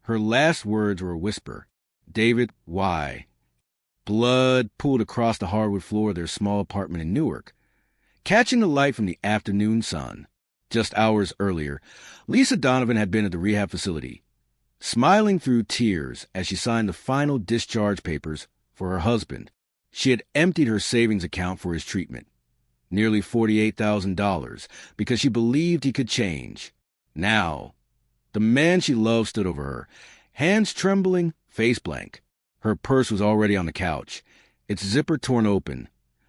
Her last words were a whisper. "David, why?" Blood pooled across the hardwood floor of their small apartment in Newark, catching the light from the afternoon sun. Just hours earlier, Lisa Donovan had been at the rehab facility, smiling through tears as she signed the final discharge papers for her husband. She had emptied her savings account for his treatment, nearly $48,000, because she believed he could change. Now, the man she loved stood over her, hands trembling, face blank. Her purse was already on the couch, its zipper torn open,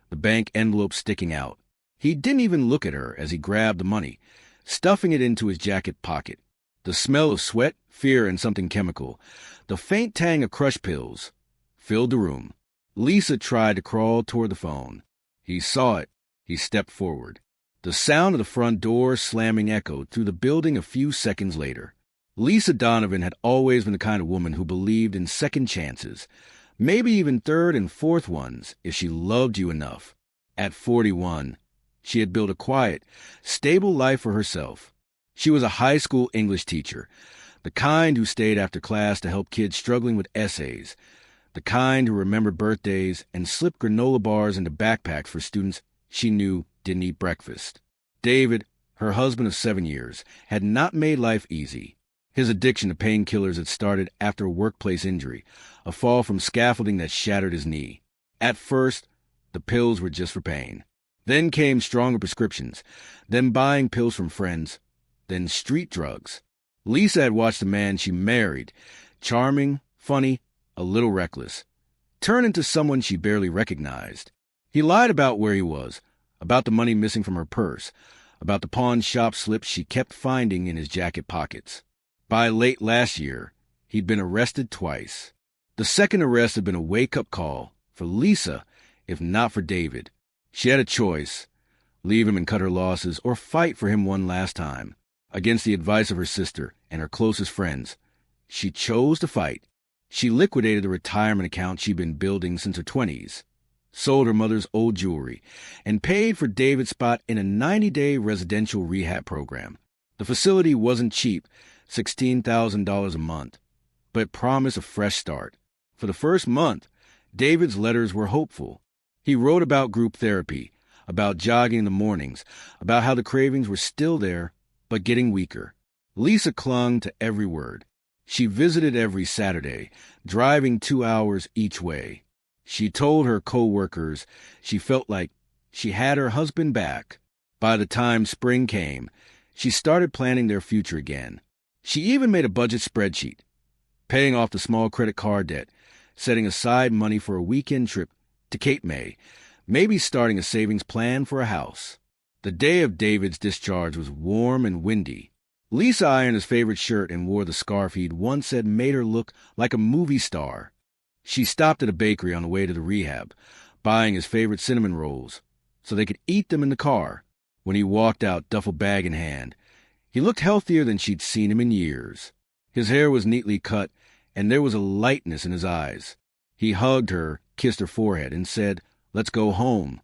the bank envelope sticking out. He didn't even look at her as he grabbed the money, stuffing it into his jacket pocket. The smell of sweat, fear, and something chemical, the faint tang of crush pills, filled the room. Lisa tried to crawl toward the phone. He saw it. He stepped forward. The sound of the front door slamming echoed through the building a few seconds later. Lisa Donovan had always been the kind of woman who believed in second chances, maybe even third and fourth ones if she loved you enough. At 41, she had built a quiet, stable life for herself. She was a high school English teacher, the kind who stayed after class to help kids struggling with essays, the kind who remembered birthdays and slipped granola bars into backpacks for students she knew didn't eat breakfast. David, her husband of 7 years, had not made life easy. His addiction to painkillers had started after a workplace injury, a fall from scaffolding that shattered his knee. At first, the pills were just for pain. Then came stronger prescriptions, then buying pills from friends, then street drugs. Lisa had watched the man she married, charming, funny, a little reckless, turn into someone she barely recognized. He lied about where he was, about the money missing from her purse, about the pawn shop slips she kept finding in his jacket pockets. By late last year, he'd been arrested twice. The second arrest had been a wake-up call for Lisa, if not for David. She had a choice: leave him and cut her losses, or fight for him one last time. Against the advice of her sister and her closest friends, she chose to fight. She liquidated the retirement account she'd been building since her 20s, sold her mother's old jewelry, and paid for David's spot in a 90-day residential rehab program. The facility wasn't cheap, $16,000 a month, but it promised a fresh start. For the first month, David's letters were hopeful. He wrote about group therapy, about jogging in the mornings, about how the cravings were still there, but getting weaker. Lisa clung to every word. She visited every Saturday, driving 2 hours each way. She told her co-workers she felt like she had her husband back. By the time spring came, she started planning their future again. She even made a budget spreadsheet, paying off the small credit card debt, setting aside money for a weekend trip to Cape May, maybe starting a savings plan for a house. The day of David's discharge was warm and windy. Lisa ironed his favorite shirt and wore the scarf he'd once said made her look like a movie star. She stopped at a bakery on the way to the rehab, buying his favorite cinnamon rolls so they could eat them in the car. When he walked out, duffel bag in hand, he looked healthier than she'd seen him in years. His hair was neatly cut, and there was a lightness in his eyes. He hugged her, kissed her forehead, and said, "Let's go home."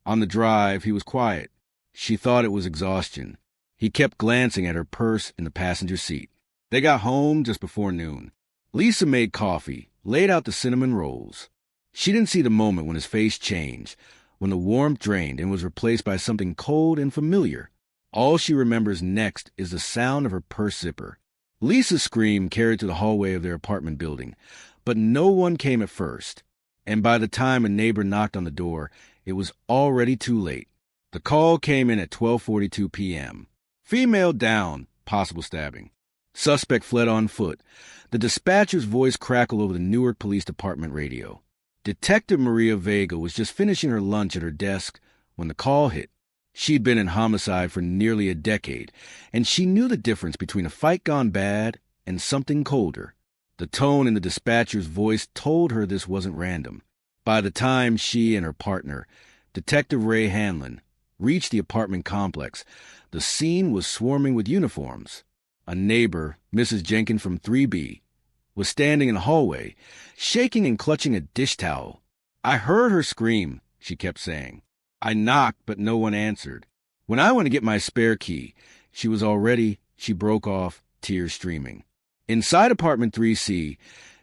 On the drive, he was quiet. She thought it was exhaustion. He kept glancing at her purse in the passenger seat. They got home just before noon. Lisa made coffee, laid out the cinnamon rolls. She didn't see the moment when his face changed, when the warmth drained and was replaced by something cold and familiar. All she remembers next is the sound of her purse zipper. Lisa's scream carried to the hallway of their apartment building, but no one came at first. And by the time a neighbor knocked on the door, it was already too late. The call came in at 12:42 p.m. Female down, possible stabbing. Suspect fled on foot. The dispatcher's voice crackled over the Newark Police Department radio. Detective Maria Vega was just finishing her lunch at her desk when the call hit. She'd been in homicide for nearly a decade, and she knew the difference between a fight gone bad and something colder. The tone in the dispatcher's voice told her this wasn't random. By the time she and her partner, Detective Ray Hanlon, reached the apartment complex, the scene was swarming with uniforms. A neighbor, Mrs. Jenkins from 3B, was standing in the hallway, shaking and clutching a dish towel. "I heard her scream," she kept saying. "I knocked, but no one answered. When I went to get my spare key, she broke off, tears streaming. Inside apartment 3C,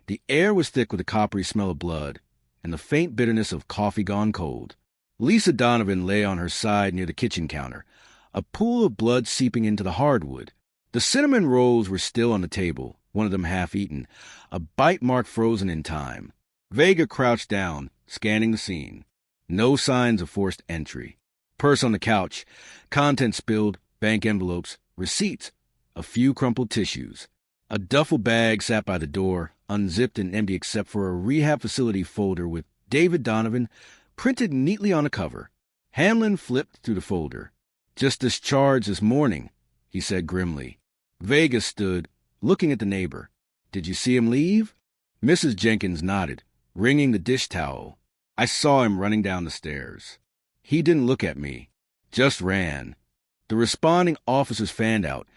the air was thick with the coppery smell of blood and the faint bitterness of coffee gone cold. Lisa Donovan lay on her side near the kitchen counter, a pool of blood seeping into the hardwood. The cinnamon rolls were still on the table, one of them half-eaten, a bite mark frozen in time. Vega crouched down, scanning the scene. No signs of forced entry. Purse on the couch, contents spilled, bank envelopes, receipts, a few crumpled tissues. A duffel bag sat by the door, unzipped and empty except for a rehab facility folder with David Donovan printed neatly on a cover. Hanlon flipped through the folder. "Just discharged this morning," he said grimly. Vega stood, looking at the neighbor. "Did you see him leave?" Mrs. Jenkins nodded, wringing the dish towel. "I saw him running down the stairs. He didn't look at me, just ran." The responding officers fanned out,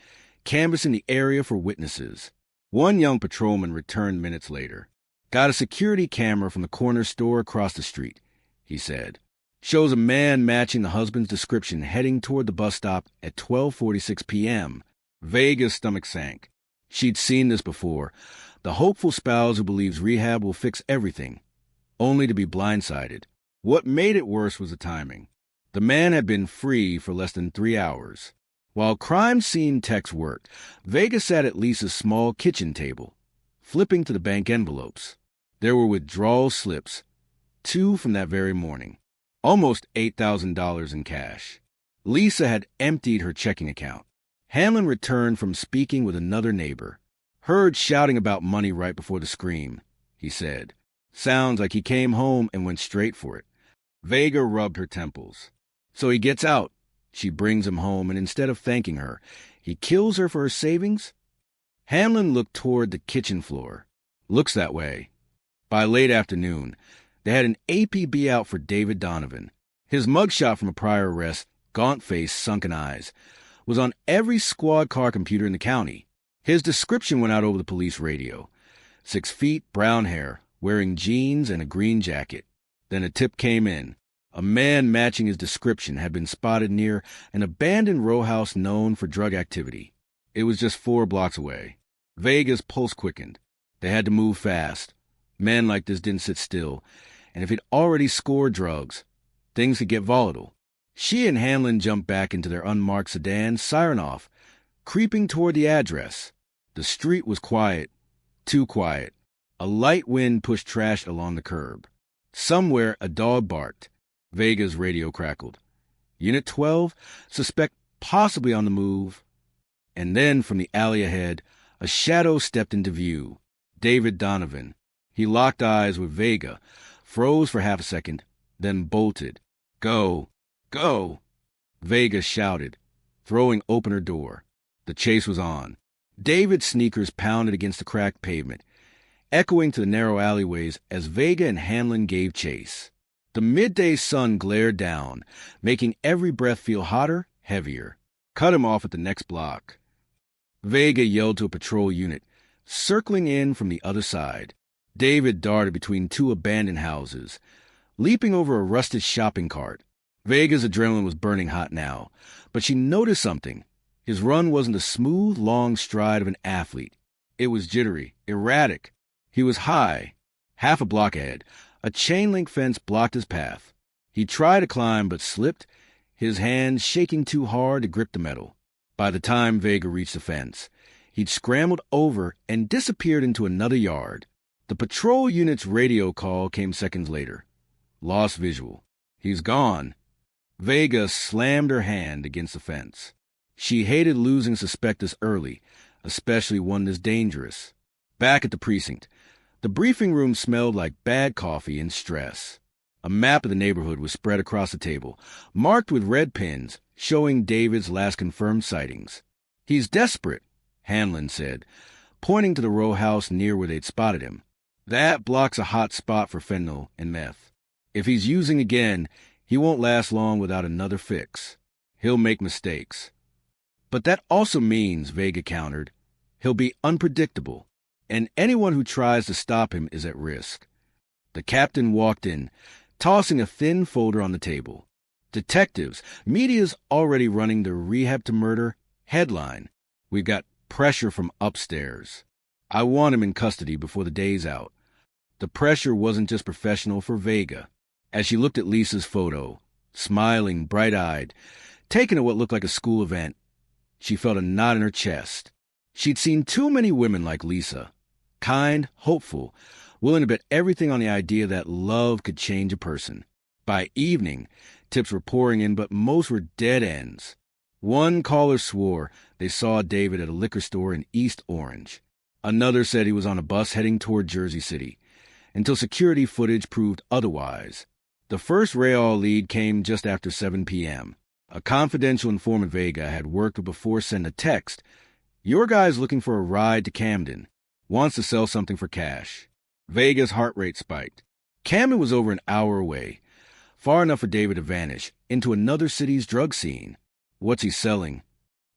canvassing the area for witnesses. One young patrolman returned minutes later. "Got a security camera from the corner store across the street," he said. "Shows a man matching the husband's description heading toward the bus stop at 12:46 p.m. Vega's stomach sank. She'd seen this before. The hopeful spouse who believes rehab will fix everything, only to be blindsided. What made it worse was the timing. The man had been free for less than 3 hours. While crime scene techs worked, Vega sat at Lisa's small kitchen table, flipping to the bank envelopes. There were withdrawal slips, 2 from that very morning. Almost $8,000 in cash. Lisa had emptied her checking account. Hanlon returned from speaking with another neighbor. "Heard shouting about money right before the scream," he said. "Sounds like he came home and went straight for it." Vega rubbed her temples. "So he gets out. She brings him home, and instead of thanking her, he kills her for her savings?" Hanlon looked toward the kitchen floor. "Looks that way." By late afternoon, they had an APB out for David Donovan. His mugshot from a prior arrest, gaunt face, sunken eyes, was on every squad car computer in the county. His description went out over the police radio. 6 feet, brown hair, wearing jeans and a green jacket. Then a tip came in. A man matching his description had been spotted near an abandoned row house known for drug activity. It was just 4 blocks away. Vega's pulse quickened. They had to move fast. Men like this didn't sit still, and if he'd already scored drugs, things could get volatile. She and Hanlon jumped back into their unmarked sedan, siren off, creeping toward the address. The street was quiet, too quiet. A light wind pushed trash along the curb. Somewhere a dog barked. Vega's radio crackled. "Unit 12, suspect possibly on the move." And then from the alley ahead, a shadow stepped into view. David Donovan. He locked eyes with Vega, froze for half a second, then bolted. "Go! Go!" Vega shouted, throwing open her door. The chase was on. David's sneakers pounded against the cracked pavement, echoing to the narrow alleyways as Vega and Hanlon gave chase. The midday sun glared down, making every breath feel hotter, heavier. Cut him off at the next block. Vega yelled to a patrol unit, circling in from the other side. David darted between 2 abandoned houses, leaping over a rusted shopping cart. Vega's adrenaline was burning hot now, but she noticed something. His run wasn't the smooth, long stride of an athlete. It was jittery, erratic. He was high, half a block ahead. A chain-link fence blocked his path. He tried to climb but slipped, his hands shaking too hard to grip the metal. By the time Vega reached the fence, he'd scrambled over and disappeared into another yard. The patrol unit's radio call came seconds later. Lost visual. "He's gone." Vega slammed her hand against the fence. She hated losing suspect this early, especially one this dangerous. Back at the precinct, the briefing room smelled like bad coffee and stress. A map of the neighborhood was spread across the table, marked with red pins, showing David's last confirmed sightings. "He's desperate," Hanlon said, pointing to the row house near where they'd spotted him. "That blocks a hot spot for fentanyl and meth. If he's using again, he won't last long without another fix. He'll make mistakes." "But that also means," Vega countered, "he'll be unpredictable, and anyone who tries to stop him is at risk." The captain walked in, tossing a thin folder on the table. "Detectives, media's already running the Rehab to Murder headline. We've got pressure from upstairs." I want him in custody before the day's out. The pressure wasn't just professional for Vega. As she looked at Lisa's photo, smiling, bright-eyed, taken at what looked like a school event, she felt a knot in her chest. She'd seen too many women like Lisa. Kind, hopeful, willing to bet everything on the idea that love could change a person. By evening, tips were pouring in, but most were dead ends. One caller swore they saw David at a liquor store in East Orange. Another said he was on a bus heading toward Jersey City, until security footage proved otherwise. The first Rehab lead came just after 7 p.m. A confidential informant Vega had worked with before sent a text. "Your guy's looking for a ride to Camden. Wants to sell something for cash." Vega's heart rate spiked. Camden was over an hour away, far enough for David to vanish into another city's drug scene. "What's he selling?"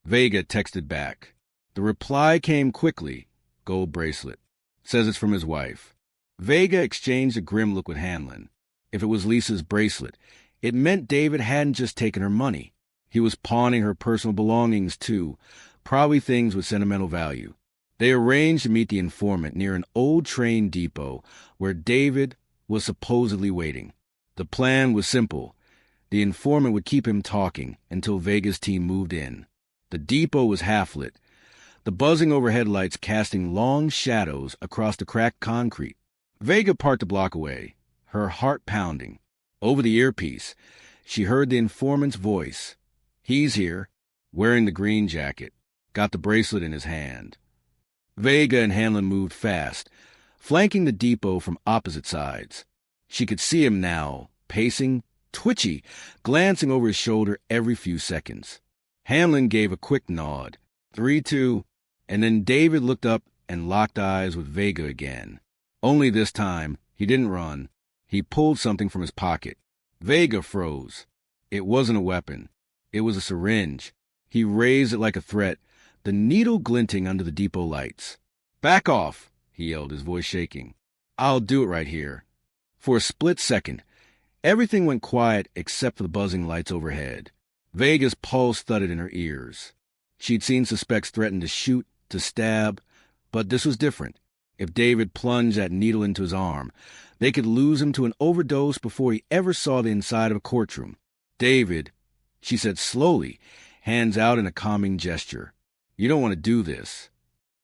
Vega texted back. The reply came quickly. "Gold bracelet. Says it's from his wife." Vega exchanged a grim look with Hanlon. If it was Lisa's bracelet, it meant David hadn't just taken her money. He was pawning her personal belongings, too, probably things with sentimental value. They arranged to meet the informant near an old train depot where David was supposedly waiting. The plan was simple. The informant would keep him talking until Vega's team moved in. The depot was half-lit, the buzzing overhead lights casting long shadows across the cracked concrete. Vega parked a block away, her heart pounding. Over the earpiece, she heard the informant's voice. He's here, wearing the green jacket, got the bracelet in his hand. Vega and Hanlon moved fast, flanking the depot from opposite sides. She could see him now, pacing, twitchy, glancing over his shoulder every few seconds. Hanlon gave a quick nod, 3-2, and then David looked up and locked eyes with Vega again. Only this time, he didn't run. He pulled something from his pocket. Vega froze. It wasn't a weapon. It was a syringe. He raised it like a threat, the needle glinting under the depot lights. "Back off," he yelled, his voice shaking. "I'll do it right here." For a split second, everything went quiet except for the buzzing lights overhead. Vega's pulse thudded in her ears. She'd seen suspects threaten to shoot, to stab, but this was different. If David plunged that needle into his arm, they could lose him to an overdose before he ever saw the inside of a courtroom. "David," she said slowly, hands out in a calming gesture. "You don't want to do this."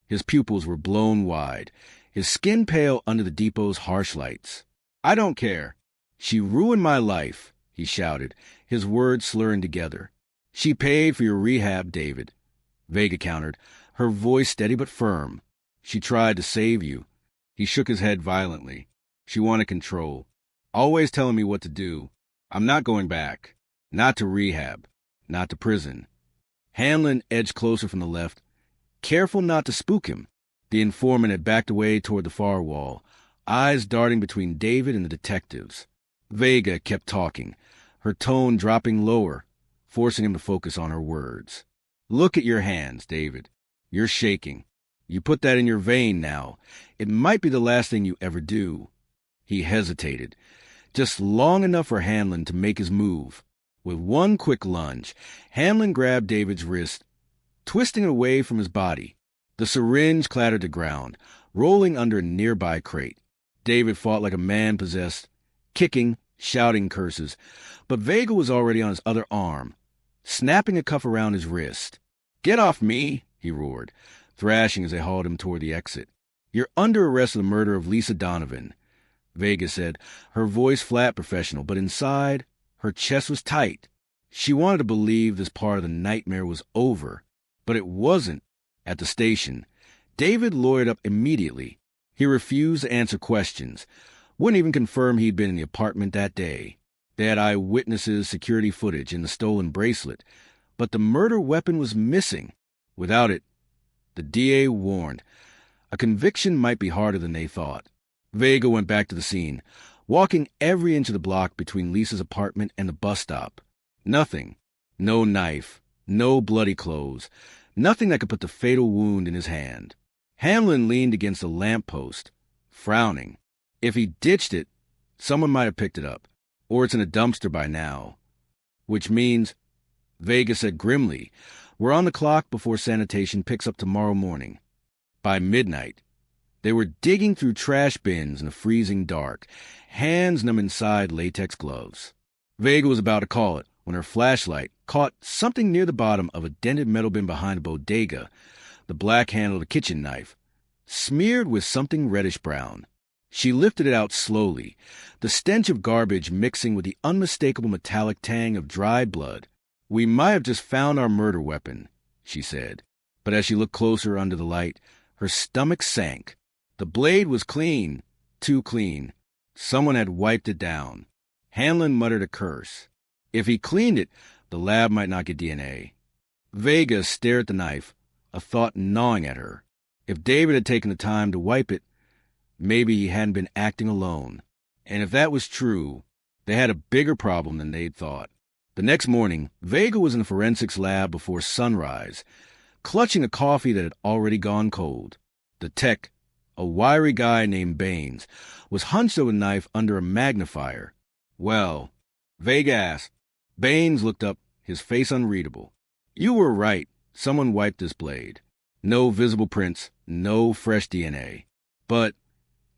His pupils were blown wide, his skin pale under the depot's harsh lights. "I don't care." "She ruined my life," he shouted, his words slurring together. "She paid for your rehab, David," Vega countered, her voice steady but firm. "She tried to save you." He shook his head violently. "She wanted control. Always telling me what to do. I'm not going back. Not to rehab. Not to prison." Hanlon edged closer from the left, careful not to spook him. The informant had backed away toward the far wall, eyes darting between David and the detectives. Vega kept talking, her tone dropping lower, forcing him to focus on her words. "Look at your hands, David. You're shaking. You put that in your vein now. It might be the last thing you ever do." He hesitated, just long enough for Hanlon to make his move. With one quick lunge, Hanlon grabbed David's wrist, twisting it away from his body. The syringe clattered to ground, rolling under a nearby crate. David fought like a man possessed, kicking, shouting curses, but Vega was already on his other arm, snapping a cuff around his wrist. "Get off me," he roared, thrashing as they hauled him toward the exit. "You're under arrest for the murder of Lisa Donovan," Vega said, her voice flat professional, but inside, her chest was tight. She wanted to believe this part of the nightmare was over, but it wasn't. At the station, David lawyered up immediately. He refused to answer questions, wouldn't even confirm he'd been in the apartment that day. They had eyewitnesses' security footage and the stolen bracelet, but the murder weapon was missing. Without it, the DA warned, a conviction might be harder than they thought. Vega went back to the scene, walking every inch of the block between Lisa's apartment and the bus stop. Nothing. No knife. No bloody clothes. Nothing that could put the fatal wound in his hand. Hanlon leaned against a lamppost, frowning. If he ditched it, someone might have picked it up. Or it's in a dumpster by now. Which means, Vega said grimly, we're on the clock before sanitation picks up tomorrow morning. By midnight, They were digging through trash bins in the freezing dark, hands numb inside latex gloves. Vega was about to call it when her flashlight caught something near the bottom of a dented metal bin behind a bodega, the black-handled kitchen knife, smeared with something reddish-brown. She lifted it out slowly, the stench of garbage mixing with the unmistakable metallic tang of dried blood. "We might have just found our murder weapon," she said. But as she looked closer under the light, her stomach sank. The blade was clean, too clean. Someone had wiped it down. Hanlon muttered a curse. If he cleaned it, the lab might not get DNA. Vega stared at the knife, a thought gnawing at her. If David had taken the time to wipe it, maybe he hadn't been acting alone. And if that was true, they had a bigger problem than they'd thought. The next morning, Vega was in the forensics lab before sunrise, clutching a coffee that had already gone cold. The tech, a wiry guy named Baines, was hunched over the knife under a magnifier. "Well," Vega asked. Baines looked up, his face unreadable. "You were right. Someone wiped this blade. No visible prints, no fresh DNA. But..."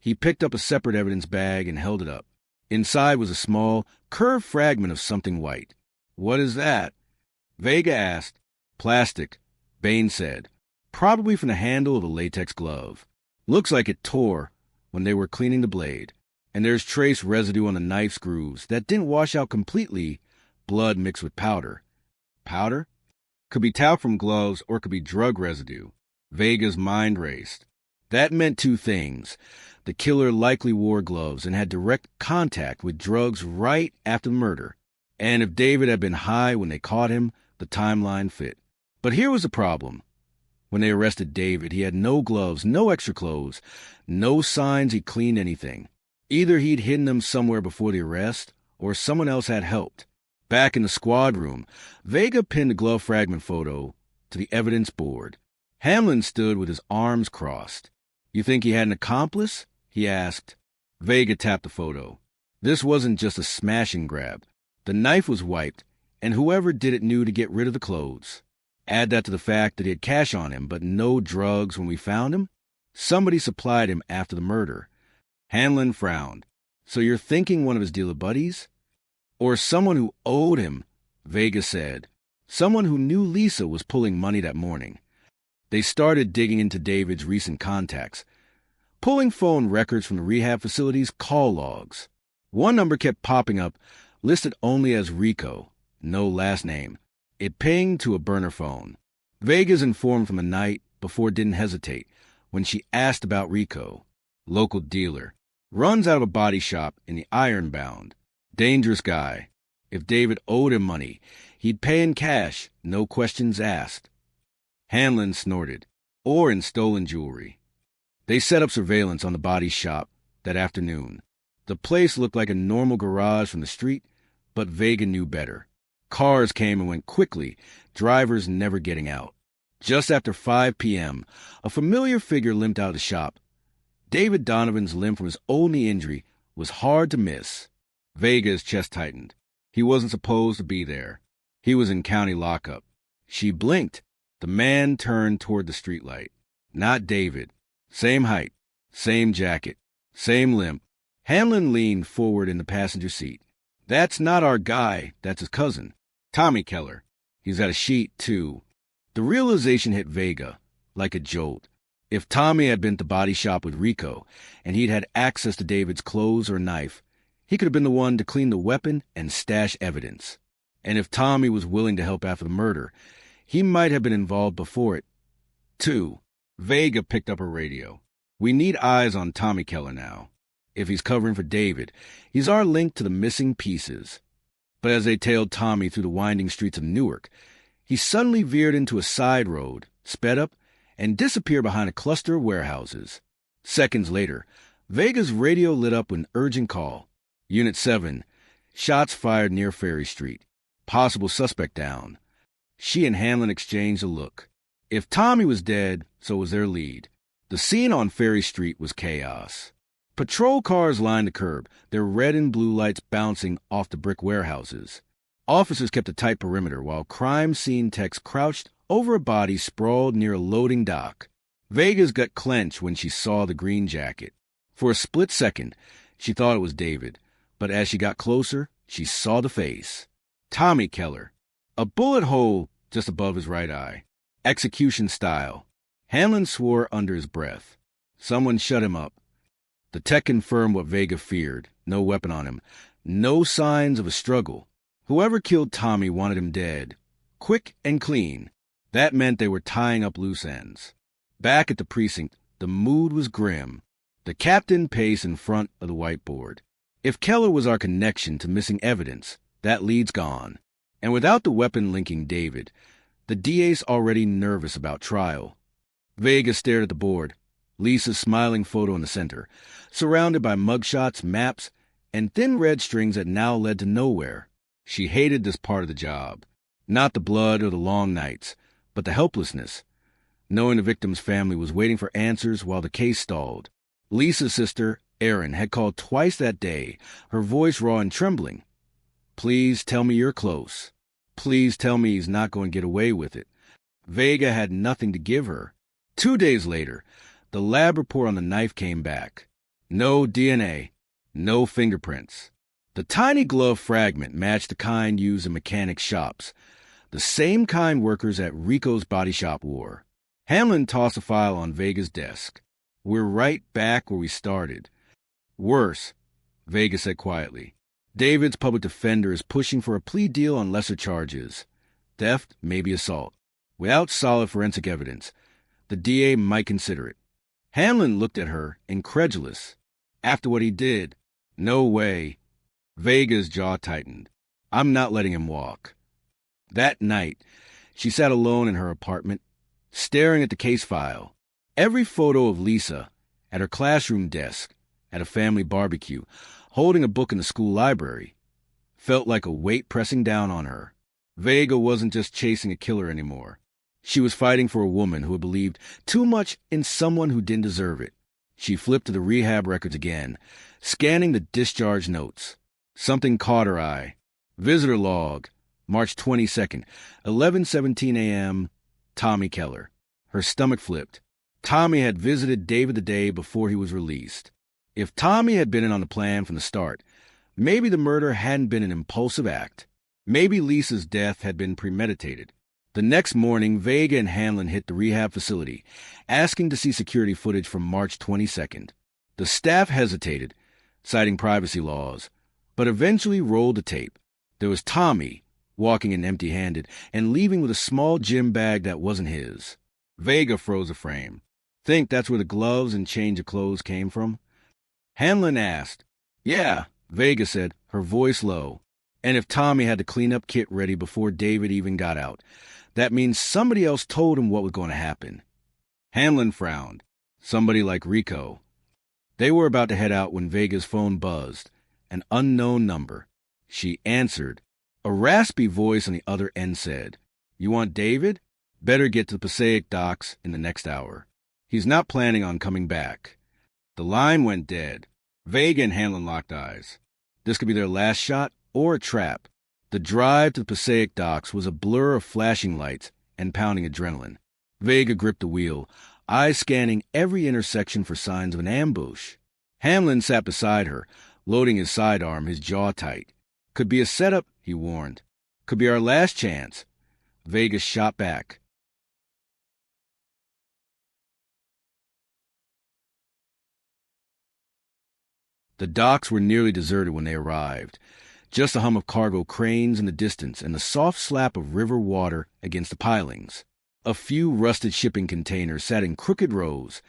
He picked up a separate evidence bag and held it up. Inside was a small, curved fragment of something white. "What is that?" Vega asked. "Plastic," Baines said. "Probably from the handle of a latex glove. Looks like it tore when they were cleaning the blade. And there's trace residue on the knife's grooves that didn't wash out completely, blood mixed with powder." "Powder?" "Could be talc from gloves or could be drug residue." Vega's mind raced. That meant two things. The killer likely wore gloves and had direct contact with drugs right after the murder. And if David had been high when they caught him, the timeline fit. But here was the problem. When they arrested David, he had no gloves, no extra clothes, no signs he cleaned anything. Either he'd hidden them somewhere before the arrest, or someone else had helped. Back in the squad room, Vega pinned the glove fragment photo to the evidence board. Hamlin stood with his arms crossed. "You think he had an accomplice?" he asked. Vega tapped the photo. This wasn't just a smash and grab. The knife was wiped, and whoever did it knew to get rid of the clothes. Add that to the fact that he had cash on him, but no drugs when we found him. Somebody supplied him after the murder. Hanlon frowned. "So you're thinking one of his dealer buddies?" "Or someone who owed him," Vega said. "Someone who knew Lisa was pulling money that morning." They started digging into David's recent contacts, pulling phone records from the rehab facility's call logs. One number kept popping up, listed only as Rico, no last name. It pinged to a burner phone. Vega's informed from the night before didn't hesitate when she asked about Rico. Local dealer. Runs out of a body shop in the Ironbound. Dangerous guy. If David owed him money, he'd pay in cash, no questions asked. Hanlon snorted. Or in stolen jewelry. They set up surveillance on the body shop that afternoon. The place looked like a normal garage from the street, but Vega knew better. Cars came and went quickly, drivers never getting out. Just after 5 p.m., a familiar figure limped out of the shop. David Donovan's limp from his old knee injury was hard to miss. Vega's chest tightened. He wasn't supposed to be there. He was in county lockup. She blinked. The man turned toward the streetlight. Not David. Same height, same jacket, same limp. Hamlin leaned forward in the passenger seat. "That's not our guy, that's his cousin. Tommy Keller. He's got a sheet, too." The realization hit Vega like a jolt. If Tommy had been at the body shop with Rico, and he'd had access to David's clothes or knife, he could have been the one to clean the weapon and stash evidence. And if Tommy was willing to help after the murder, he might have been involved before it, too. Vega picked up her radio. "We need eyes on Tommy Keller now. If he's covering for David, he's our link to the missing pieces." But as they tailed Tommy through the winding streets of Newark, he suddenly veered into a side road, sped up, and disappeared behind a cluster of warehouses. Seconds later, Vega's radio lit up with an urgent call. "Unit 7, shots fired near Ferry Street. Possible suspect down." She and Hamlin exchanged a look. If Tommy was dead, so was their lead. The scene on Ferry Street was chaos. Patrol cars lined the curb, their red and blue lights bouncing off the brick warehouses. Officers kept a tight perimeter while crime scene techs crouched over a body sprawled near a loading dock. Vega's gut clenched when she saw the green jacket. For a split second, she thought it was David, but as she got closer, she saw the face. Tommy Keller. A bullet hole just above his right eye. Execution style. Hanlon swore under his breath. Someone shut him up. The tech confirmed what Vega feared. No weapon on him. No signs of a struggle. Whoever killed Tommy wanted him dead. Quick and clean. That meant they were tying up loose ends. Back at the precinct, the mood was grim. The captain paced in front of the whiteboard. If Keller was our connection to missing evidence, that lead's gone. And without the weapon linking David, the DA's already nervous about trial. Vega stared at the board. Lisa's smiling photo in the center, surrounded by mugshots, maps, and thin red strings that now led to nowhere. She hated this part of the job. Not the blood or the long nights, but the helplessness. Knowing the victim's family was waiting for answers while the case stalled. Lisa's sister, Erin, had called twice that day, her voice raw and trembling. Please tell me you're close. Please tell me he's not going to get away with it. Vega had nothing to give her. 2 days later, the lab report on the knife came back. No DNA, no fingerprints. The tiny glove fragment matched the kind used in mechanic shops, the same kind workers at Rico's body shop wore. Hamlin tossed a file on Vega's desk. We're right back where we started. Worse, Vega said quietly. David's public defender is pushing for a plea deal on lesser charges. Theft, maybe assault. Without solid forensic evidence, the DA might consider it. Hamlin looked at her, incredulous. After what he did, no way. Vega's jaw tightened. I'm not letting him walk. That night, she sat alone in her apartment, staring at the case file. Every photo of Lisa, at her classroom desk, at a family barbecue, holding a book in the school library, felt like a weight pressing down on her. Vega wasn't just chasing a killer anymore. She was fighting for a woman who had believed too much in someone who didn't deserve it. She flipped to the rehab records again, scanning the discharge notes. Something caught her eye. Visitor log, March 22nd, 11:17 a.m., Tommy Keller. Her stomach flipped. Tommy had visited David the day before he was released. If Tommy had been in on the plan from the start, maybe the murder hadn't been an impulsive act. Maybe Lisa's death had been premeditated. The next morning, Vega and Hanlon hit the rehab facility, asking to see security footage from March 22nd. The staff hesitated, citing privacy laws, but eventually rolled the tape. There was Tommy, walking in empty-handed and leaving with a small gym bag that wasn't his. Vega froze the frame. Think that's where the gloves and change of clothes came from? Hanlon asked. Yeah, Vega said, her voice low. And if Tommy had the cleanup kit ready before David even got out, that means somebody else told him what was going to happen. Hanlon frowned. Somebody like Rico. They were about to head out when Vega's phone buzzed. An unknown number. She answered. A raspy voice on the other end said, You want David? Better get to the Passaic docks in the next hour. He's not planning on coming back. The line went dead. Vega and Hanlon locked eyes. This could be their last shot or a trap. The drive to the Passaic docks was a blur of flashing lights and pounding adrenaline. Vega gripped the wheel, eyes scanning every intersection for signs of an ambush. Hamlin sat beside her, loading his sidearm, his jaw tight. Could be a setup, he warned. Could be our last chance. Vega shot back. The docks were nearly deserted when they arrived. Just a hum of cargo cranes in the distance and the soft slap of river water against the pilings. A few rusted shipping containers sat in crooked rows,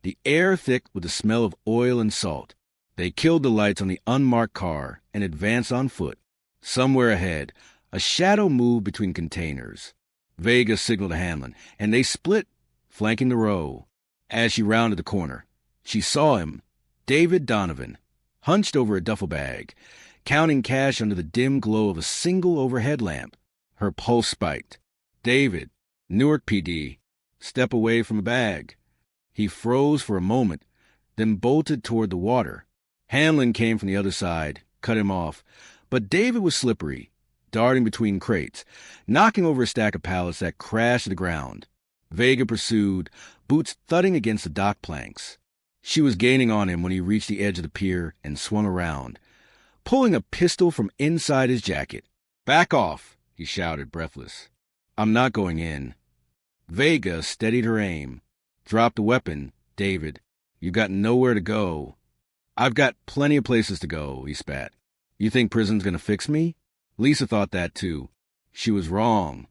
the air thick with the smell of oil and salt. They killed the lights on the unmarked car and advanced on foot. Somewhere ahead, a shadow moved between containers. Vega signaled to Hanlon, and they split, flanking the row. As she rounded the corner, she saw him, David Donovan, hunched over a duffel bag, counting cash under the dim glow of a single overhead lamp. Her pulse spiked. David, Newark PD, step away from the bag. He froze for a moment, then bolted toward the water. Hanlon came from the other side, cut him off, but David was slippery, darting between crates, knocking over a stack of pallets that crashed to the ground. Vega pursued, boots thudding against the dock planks. She was gaining on him when he reached the edge of the pier and swung around, pulling a pistol from inside his jacket. "Back off," he shouted, breathless. "I'm not going in." Vega steadied her aim. "Drop the weapon, David. You got nowhere to go." "I've got plenty of places to go," he spat. "You think prison's gonna fix me?" Lisa thought that too. She was wrong.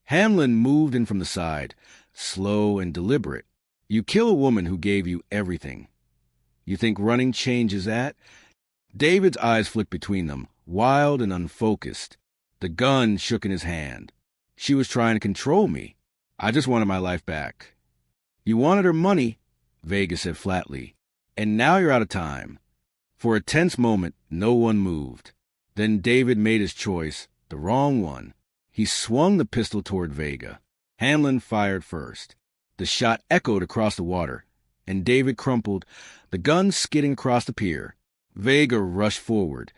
Hamlin moved in from the side, slow and deliberate. "You kill a woman who gave you everything. You think running changes that?" David's eyes flicked between them, wild and unfocused. The gun shook in his hand. "She was trying to control me. I just wanted my life back." "You wanted her money," Vega said flatly, "and now you're out of time." For a tense moment, no one moved. Then David made his choice, the wrong one. He swung the pistol toward Vega. Hamlin fired first. The shot echoed across the water, and David crumpled, the gun skidding across the pier. Vega rushed forward,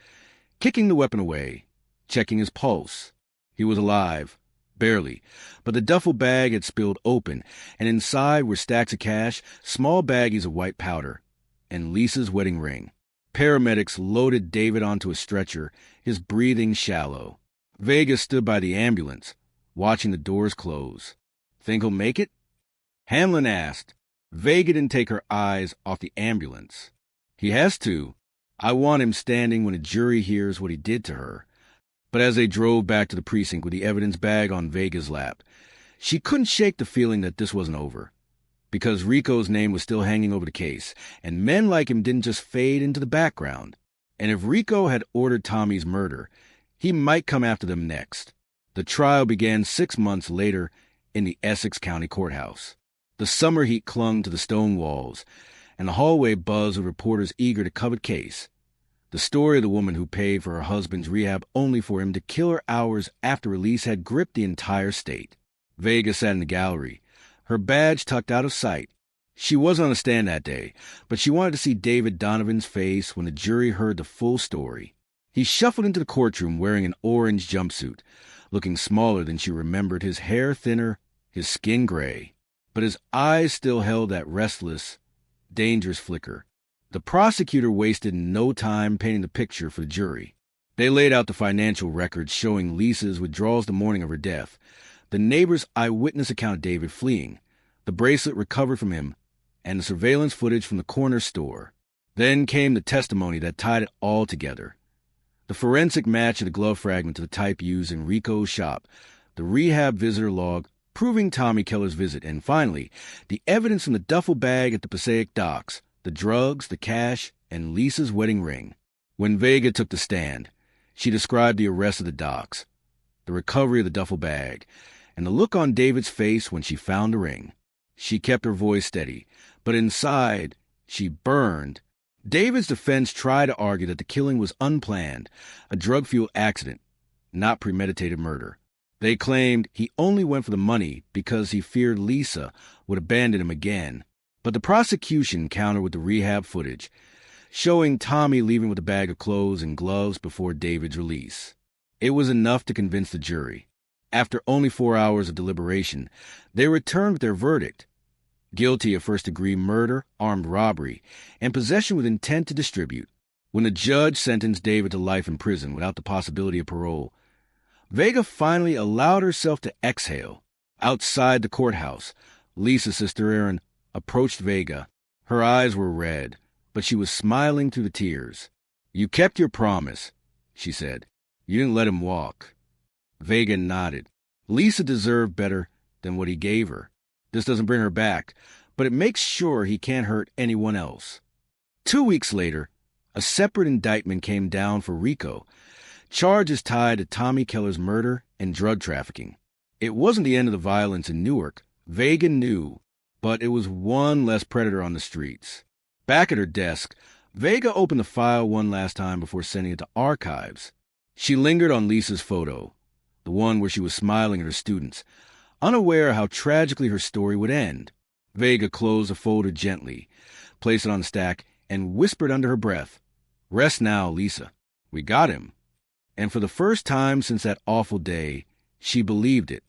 kicking the weapon away, checking his pulse. He was alive, barely, but the duffel bag had spilled open, and inside were stacks of cash, small baggies of white powder, and Lisa's wedding ring. Paramedics loaded David onto a stretcher, his breathing shallow. Vega stood by the ambulance, watching the doors close. "Think he'll make it?" Hamlin asked. Vega didn't take her eyes off the ambulance. "He has to. I want him standing when a jury hears what he did to her." But as they drove back to the precinct with the evidence bag on Vega's lap, she couldn't shake the feeling that this wasn't over. Because Rico's name was still hanging over the case, and men like him didn't just fade into the background. And if Rico had ordered Tommy's murder, he might come after them next. The trial began 6 months later in the Essex County Courthouse. The summer heat clung to the stone walls, and the hallway buzzed with reporters eager to cover the case. The story of the woman who paid for her husband's rehab only for him to kill her hours after release had gripped the entire state. Vega sat in the gallery, her badge tucked out of sight. She wasn't on the stand that day, but she wanted to see David Donovan's face when the jury heard the full story. He shuffled into the courtroom wearing an orange jumpsuit, looking smaller than she remembered, his hair thinner, his skin gray. But his eyes still held that restless, dangerous flicker. The prosecutor wasted no time painting the picture for the jury. They laid out the financial records showing Lisa's withdrawals the morning of her death, the neighbor's eyewitness account of David fleeing, the bracelet recovered from him, and the surveillance footage from the corner store. Then came the testimony that tied it all together. The forensic match of the glove fragment to the type used in Rico's shop, the rehab visitor log proving Tommy Keller's visit, and finally, the evidence from the duffel bag at the Passaic docks, the drugs, the cash, and Lisa's wedding ring. When Vega took the stand, she described the arrest of the docks, the recovery of the duffel bag, and the look on David's face when she found the ring. She kept her voice steady, but inside, she burned. David's defense tried to argue that the killing was unplanned, a drug-fueled accident, not premeditated murder. They claimed he only went for the money because he feared Lisa would abandon him again. But the prosecution countered with the rehab footage, showing Tommy leaving with a bag of clothes and gloves before David's release. It was enough to convince the jury. After only 4 hours of deliberation, they returned with their verdict: guilty of first-degree murder, armed robbery, and possession with intent to distribute. When the judge sentenced David to life in prison without the possibility of parole, Vega finally allowed herself to exhale. Outside the courthouse, Lisa's sister Erin approached Vega. Her eyes were red, but she was smiling through the tears. "You kept your promise," she said. "You didn't let him walk." Vega nodded. Lisa deserved better than what he gave her. This doesn't bring her back, but it makes sure he can't hurt anyone else. 2 weeks later, a separate indictment came down for Rico, charges tied to Tommy Keller's murder and drug trafficking. It wasn't the end of the violence in Newark, Vega knew, but it was one less predator on the streets. Back at her desk, Vega opened the file one last time before sending it to archives. She lingered on Lisa's photo, the one where she was smiling at her students, unaware how tragically her story would end. Vega closed the folder gently, placed it on the stack, and whispered under her breath, "Rest now, Lisa. We got him." And for the first time since that awful day, she believed it.